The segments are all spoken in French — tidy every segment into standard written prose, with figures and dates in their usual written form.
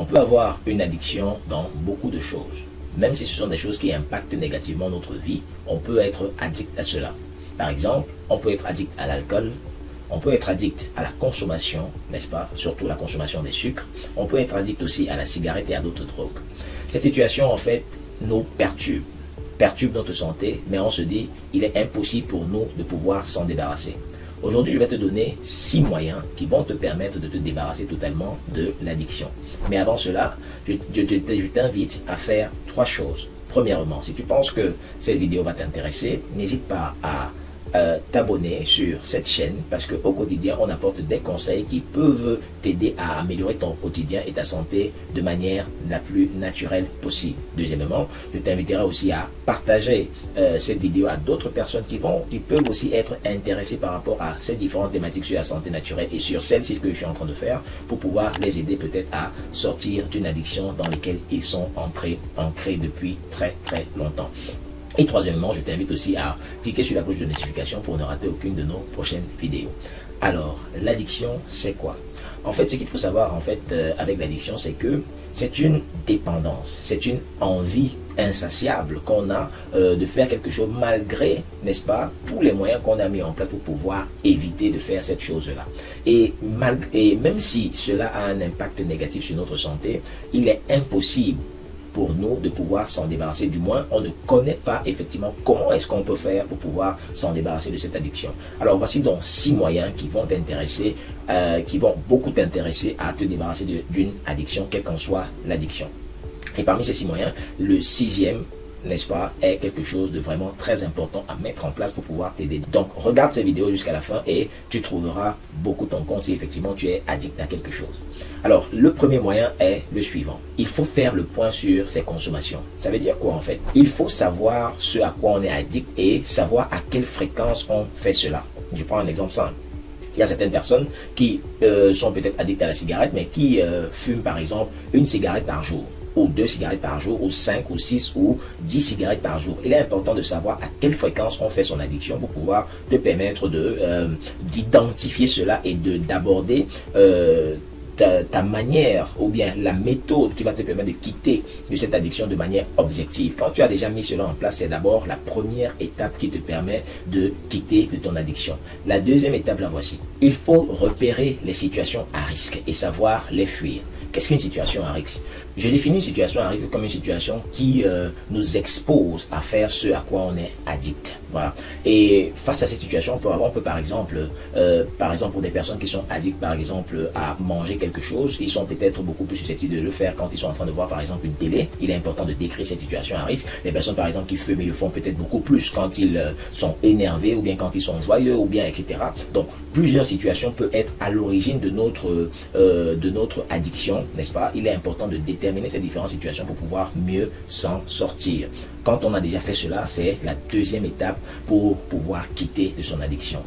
peut avoir une addiction dans beaucoup de choses. Même si ce sont des choses qui impactent négativement notre vie, on peut être addict à cela. Par exemple, on peut être addict à l'alcool, on peut être addict à la consommation, n'est-ce pas? Surtout la consommation des sucres. On peut être addict aussi à la cigarette et à d'autres drogues. Cette situation, en fait, nous perturbe notre santé, mais on se dit, il est impossible pour nous de pouvoir s'en débarrasser. Aujourd'hui, je vais te donner 6 moyens qui vont te permettre de te débarrasser totalement de l'addiction. Mais avant cela, je t'invite à faire 3 choses. Premièrement, si tu penses que cette vidéo va t'intéresser, n'hésite pas à t'abonner sur cette chaîne parce qu'au quotidien, on apporte des conseils qui peuvent t'aider à améliorer ton quotidien et ta santé de manière la plus naturelle possible. Deuxièmement, je t'inviterai aussi à partager cette vidéo à d'autres personnes qui peuvent aussi être intéressées par rapport à ces différentes thématiques sur la santé naturelle et sur celle-ci que je suis en train de faire pour pouvoir les aider peut-être à sortir d'une addiction dans laquelle ils sont ancrés depuis très longtemps. Et troisièmement, je t'invite aussi à cliquer sur la cloche de notification pour ne rater aucune de nos prochaines vidéos. Alors, l'addiction, c'est quoi? En fait, ce qu'il faut savoir avec l'addiction, c'est que c'est une dépendance, c'est une envie insatiable qu'on a de faire quelque chose malgré, n'est-ce pas, tous les moyens qu'on a mis en place pour pouvoir éviter de faire cette chose-là. Et même si cela a un impact négatif sur notre santé, il est impossible pour nous de pouvoir s'en débarrasser. Du moins, on ne connaît pas effectivement comment est-ce qu'on peut faire pour pouvoir s'en débarrasser de cette addiction. Alors, voici donc 6 moyens qui vont t'intéresser, qui vont beaucoup t'intéresser à te débarrasser d'une addiction, quelle qu'en soit l'addiction. Et parmi ces 6 moyens, le 6e, n'est-ce pas, est quelque chose de vraiment très important à mettre en place pour pouvoir t'aider. Donc, regarde ces vidéos jusqu'à la fin et tu trouveras beaucoup ton compte si effectivement tu es addict à quelque chose. Alors, le premier moyen est le suivant. Il faut faire le point sur ses consommations. Ça veut dire quoi en fait? Il faut savoir ce à quoi on est addict et savoir à quelle fréquence on fait cela. Je prends un exemple simple. Il y a certaines personnes qui sont peut-être addictes à la cigarette, mais qui fument par exemple une cigarette par jour, ou 2 cigarettes par jour, ou 5, ou 6, ou 10 cigarettes par jour. Il est important de savoir à quelle fréquence on fait son addiction pour pouvoir te permettre d'identifier cela et d'aborder ta manière ou bien la méthode qui va te permettre de quitter de cette addiction de manière objective. Quand tu as déjà mis cela en place, c'est d'abord la première étape qui te permet de quitter de ton addiction. La deuxième étape, la voici. Il faut repérer les situations à risque et savoir les fuir. Qu'est-ce qu'une situation à risque? Je définis une situation à risque comme une situation qui nous expose à faire ce à quoi on est addict. Voilà. Et face à cette situation, on peut par exemple pour des personnes qui sont addictes par exemple à manger quelque chose, ils sont peut-être beaucoup plus susceptibles de le faire quand ils sont en train de voir par exemple une télé. Il est important de décrire cette situation à risque. Les personnes par exemple qui fument, ils le font peut-être beaucoup plus quand ils sont énervés ou bien quand ils sont joyeux ou bien etc. Donc plusieurs situations peuvent être à l'origine de notre addiction, n'est-ce pas? Il est important de déterminer ces différentes situations pour pouvoir mieux s'en sortir. Quand on a déjà fait cela, c'est la deuxième étape pour pouvoir quitter de son addiction.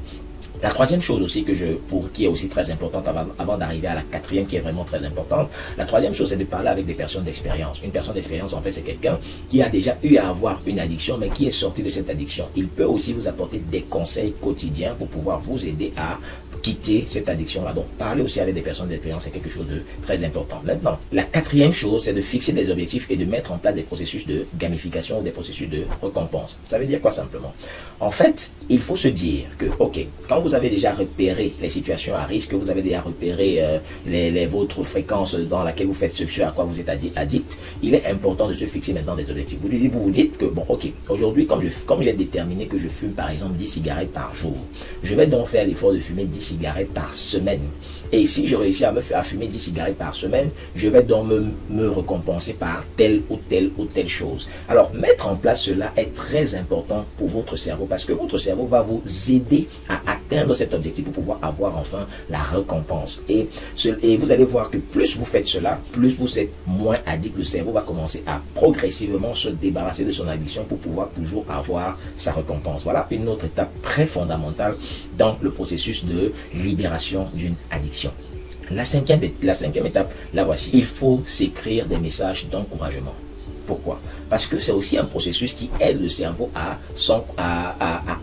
La troisième chose aussi qui est aussi très importante avant d'arriver à la quatrième qui est vraiment très importante, la troisième chose c'est de parler avec des personnes d'expérience. Une personne d'expérience en fait c'est quelqu'un qui a déjà eu à avoir une addiction mais qui est sorti de cette addiction. Il peut aussi vous apporter des conseils quotidiens pour pouvoir vous aider à quitter cette addiction-là. Donc, parler aussi avec des personnes d'expérience, c'est quelque chose de très important. Maintenant, la quatrième chose, c'est de fixer des objectifs et de mettre en place des processus de gamification ou des processus de récompense. Ça veut dire quoi simplement? En fait, il faut se dire que, ok, quand vous avez déjà repéré les situations à risque, vous avez déjà repéré votre fréquence dans laquelle vous faites ce à quoi vous êtes addict, il est important de se fixer maintenant des objectifs. Vous vous dites que, bon, ok, aujourd'hui, comme j'ai déterminé que je fume par exemple 10 cigarettes par jour, je vais donc faire l'effort de fumer 10 cigarettes par semaine. Et si je réussis à fumer 10 cigarettes par semaine, je vais donc me récompenser par telle ou telle chose. Alors, mettre en place cela est très important pour votre cerveau parce que votre cerveau va vous aider à atteindre cet objectif pour pouvoir avoir enfin la récompense. Et vous allez voir que plus vous faites cela, plus vous êtes moins addict. Le cerveau va commencer à progressivement se débarrasser de son addiction pour pouvoir toujours avoir sa récompense. Voilà une autre étape très fondamentale dans le processus de libération d'une addiction. La cinquième étape, la voici. Il faut s'écrire des messages d'encouragement. Pourquoi? parce que c'est aussi un processus qui aide le cerveau à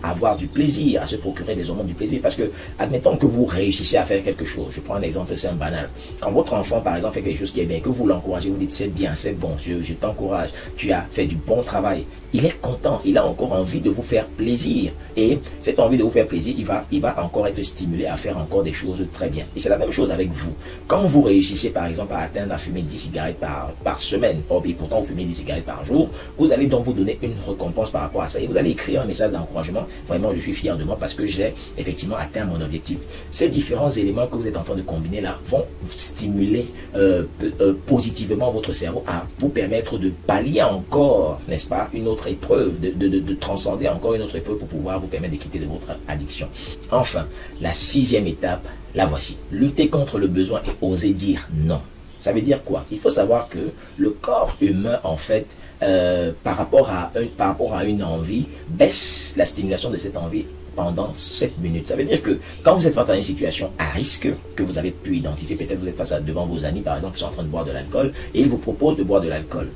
avoir du plaisir, à se procurer des hormones du plaisir. Parce que, admettons que vous réussissez à faire quelque chose, je prends un exemple simple, banal. Quand votre enfant, par exemple, fait quelque chose qui est bien, que vous l'encouragez, vous dites c'est bien, c'est bon, je t'encourage, tu as fait du bon travail, il est content, il a encore envie de vous faire plaisir. Et cette envie de vous faire plaisir, il va encore être stimulé à faire encore des choses très bien. Et c'est la même chose avec vous. Quand vous réussissez, par exemple, à atteindre à fumer 10 cigarettes par semaine, et pourtant vous fumez 10 cigarettes par jour, vous allez donc vous donner une récompense par rapport à ça. Et vous allez écrire un message d'encouragement. Vraiment, je suis fier de moi parce que j'ai effectivement atteint mon objectif. Ces différents éléments que vous êtes en train de combiner là vont stimuler positivement votre cerveau à vous permettre de pallier encore, n'est-ce pas, une autre épreuve, de transcender encore une autre épreuve pour pouvoir vous permettre de quitter de votre addiction. Enfin, la 6e étape, la voici. Lutter contre le besoin et oser dire non. Ça veut dire quoi? Il faut savoir que le corps humain, en fait, par rapport à une envie, baisse la stimulation de cette envie pendant 7 minutes. Ça veut dire que quand vous êtes face à une situation à risque que vous avez pu identifier, peut-être vous êtes face à devant vos amis, par exemple, qui sont en train de boire de l'alcool, et ils vous proposent de boire de l'alcool.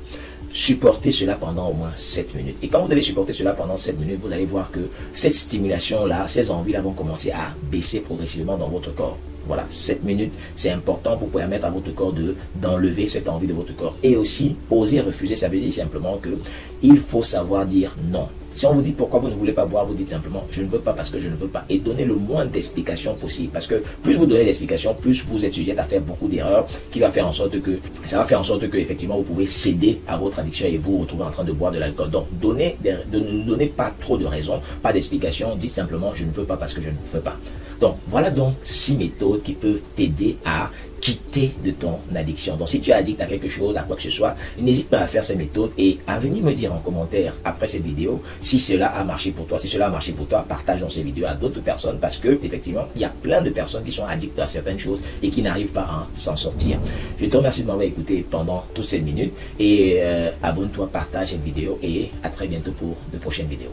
Supportez cela pendant au moins 7 minutes. Et quand vous allez supporter cela pendant 7 minutes, vous allez voir que cette stimulation-là, ces envies-là vont commencer à baisser progressivement dans votre corps. Voilà, 7 minutes, c'est important pour permettre à votre corps d'enlever cette envie de votre corps. Et aussi, oser refuser, ça veut dire simplement que il faut savoir dire non. Si on vous dit pourquoi vous ne voulez pas boire, vous dites simplement je ne veux pas parce que je ne veux pas. Et donnez le moins d'explications possible. Parce que plus vous donnez d'explications, plus vous êtes sujet à faire beaucoup d'erreurs qui va faire en sorte que, ça va faire en sorte que effectivement vous pouvez céder à votre addiction et vous retrouver en train de boire de l'alcool. Donc ne donnez pas trop de raisons, pas d'explications. Dites simplement je ne veux pas parce que je ne veux pas. Donc voilà donc 6 méthodes qui peuvent t'aider à quitter de ton addiction. Donc si tu es addict à quelque chose, à quoi que ce soit, n'hésite pas à faire ces méthodes et à venir me dire en commentaire après cette vidéo si cela a marché pour toi. Si cela a marché pour toi, partage dans ces vidéos à d'autres personnes parce que effectivement, il y a plein de personnes qui sont addictes à certaines choses et qui n'arrivent pas à s'en sortir. Je te remercie de m'avoir écouté pendant toutes ces minutes et abonne-toi, partage cette vidéo et à très bientôt pour de prochaines vidéos.